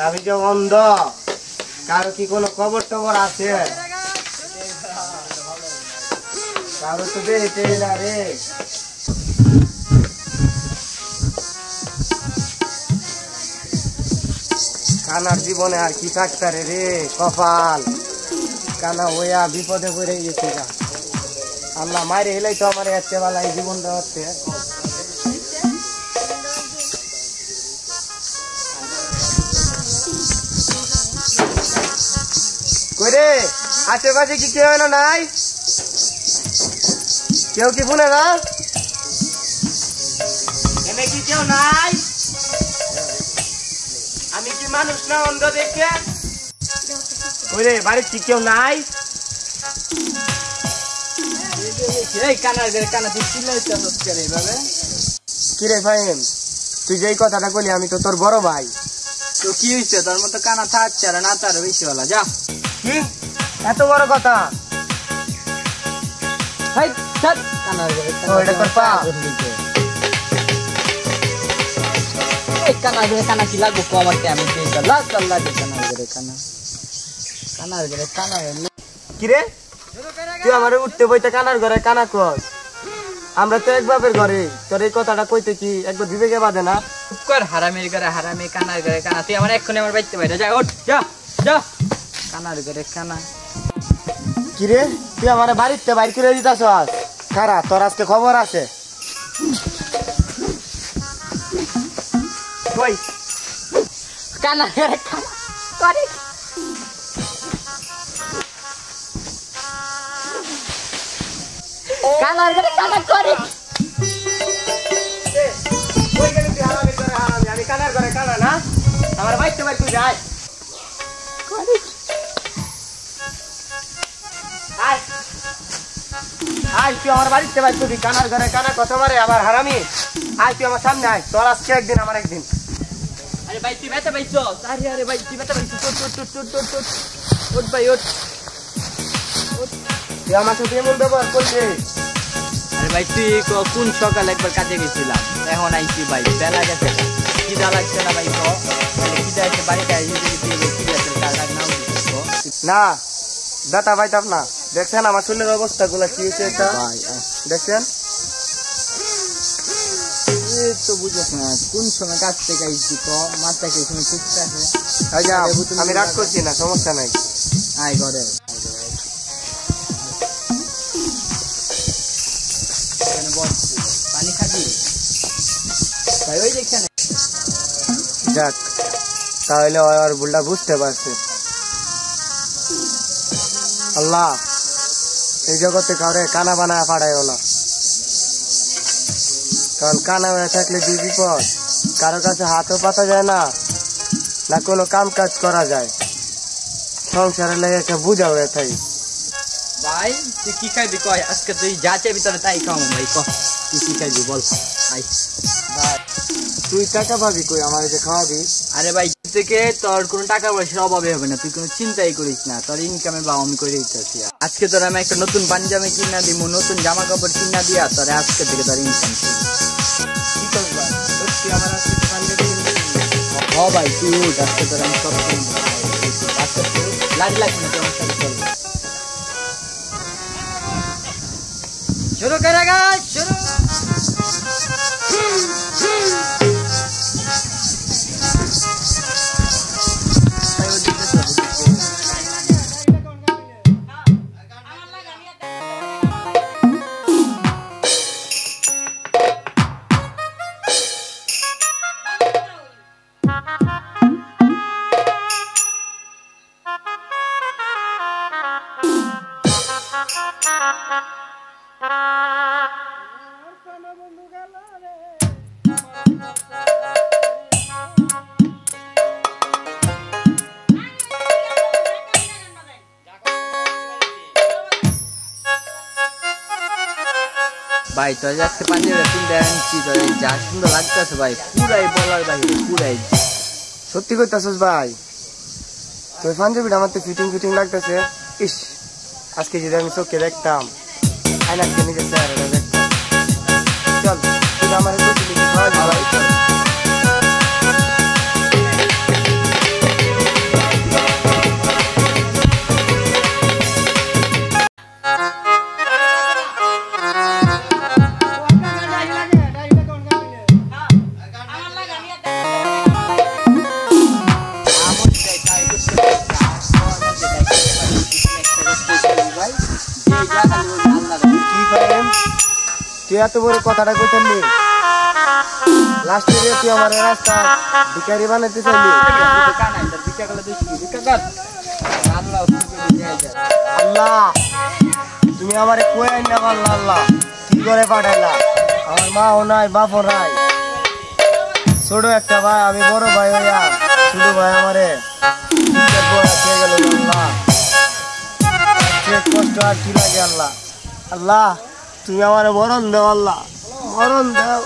আমি যে অন্ধ, কারো কি কোনো খবর টবর আছে? কারো তো দেখতে না রে। কানার জীবনে আর কি থাকতারে রে, কপাল কানা হইয়া বিপদে পড়ে গেছে। আল্লাহ মাইরে এলাই তো আমার এতে বেলা এই জীবনটা হচ্ছে। কইরে আশেপাশে কি কেউ না নাই? কেউ কি শুনে না? এনে কি কেউ নাই? আমি কি মানুষ না অন্ধ দেখে? কইরে বাড়ির কি কেউ নাই? এই কানার ঘরে কানা তুই চিল্লাইতে হচ্ছে রে এইভাবে? কিরে ফাহিম, তুই যেই কথাটা কইলি আমি তো তোর বড় ভাই। তো কি হইছে? তোর মতো কানা থাকছে আর না তার বেশি বলা যা। কি এত বড় কথা? হাই ছাড় কানার ঘরে ওইটা তোর পা। এই কানার ঘরে কানা কি লাগবো কো আমার আমি কি লাগ আল্লাহ দে কানার ঘরে কানা। কানার ঘরে কানা কিরে তুই আমারে উঠতে বইতে কানার ঘরে কানা কস? আমরা তো এক বাপের ঘরে, তোর এই কথাটা কইতে কি একবার বিবেকে বাদে না? চুপ কর, হারামির ঘরে হারামি, কানার ঘরে কানা। তুই আমার এক্ষুনি আমার বাইতে বাইরে যা, ওঠ যা যা। কানার ঘরে কানা। কিরে তুই আমারে বাড়িতে বাইর করে দিতাছস? খারা তোর আজকে খবর আছে। কই কানার ঘরে কানা করে কানার ঘরে কানা করে। কই গেলি তুই হারামির ঘরে হারামি? আমি কানার ঘরে কানা না? আমার বাইতে বাইর করে আয়। আয় আয় তুই আমার বাড়িতে বাইর করবি কানার ঘরে কানা কথা মারে আবার হারামি। আয় তুই আমার সামনে আয়, তোর আজকে একদিন আমার একদিন। আরে ভাই তুই বেটা বাইছো? আরে আরে ভাই তুই বেটা বাইছো? ওঠ ভাই ওঠ। তুই আমার সাথে এমন ব্যবহার করলি? আরে ভাই তুই কোন সকালে একবার কাজে গেছিলাম, এখন আইছি ভাই বেলা গেছে, খিদা লাগছে না ভাই? খিদা আছে বাড়িতে না দাতা পাইতাম না। দেখছেন আমার শরীরের অবস্থা গুলা কি হয়েছে? একটা দেখছেন তো বুঝছ না কোন সময় কাজ থেকে আইছি ক মাথা কে সময় ঠিকঠাক আছে। আমি রাগ করছি না, সমস্যা নাই। আয় ঘরে পানি খাবি ভাই? ওই দেখছেন যাক তাহলে আর ভুলটা বুঝতে পারছে। আল্লাহ এই জগতে কাউরে কানা বানায় পাঠায় না, কারণ কানা হয়ে থাকলে যে বিপদ, কারো কাছে হাতও পাতা যায় না, না কোনো কাম কাজ করা যায়, সংসারে লেগে একটা বুঝা হয়ে থাকি। ভাই তুই কি খাইবি কয়? আজকে তুই যা চাইবি তোর তাই খাওয়াবো ভাই। ক তুই কি খাইবি বল? আই ভাই তুই টাকা পাবি কই আমার যে খাওয়াবি? আরে ভাই থেকে তোর কোনো টাকা পয়সার অভাবে হবে না, তুই কোনো চিন্তাই করিস না, তোর ইনকামের বাবা আমি করে দিতেছি। আজকে তোর আমি একটা নতুন পাঞ্জাবি কিনা দিব, নতুন জামা কাপড় কিনা দিয়া তোর আজকে থেকে তোর ইনকাম কি করবো সত্যি আমার আজকে পাঞ্জাবি? হ ভাই তুই উঠ, আজকে তোর আমি সব আজকে লাড়ি লাগবে না, তোমার সাথে চলবে। শুরু করে গাছ শুরু। ভাই তোর আজকে পাঞ্জাবি কিনতে আনছি, তোর যা সুন্দর লাগতেছে ভাই, পুরাই বলার বাহিরে পুরাই। সত্যি কইতাছস ভাই? তোর পাঞ্জাবিটা আমার তো ফিটিং ফিটিং লাগতেছে। ইস আজকে যদি আমি চোখে দেখতাম, আয়নাকে নিজের চেহারাটা দেখতাম। চল তুই আমার তুই এত বড় কথাটা কইতেলি লাস্টে তুই আমার রাস্তা ভিখারি বানাইতে চাইলি আল্লাহ তুমি আমারে কই আইনা বললা আল্লাহ কি করে পাঠাইলা আমার মাও নাই বাপও নাই ছোট একটা ভাই আমি বড় ভাই হইয়া ছোট ভাই আমারে গেল আল্লাহ কষ্ট আর কি লাগে আল্লাহ আল্লাহ তুমি আমার মরণ দাও আল্লাহ মরণ দাও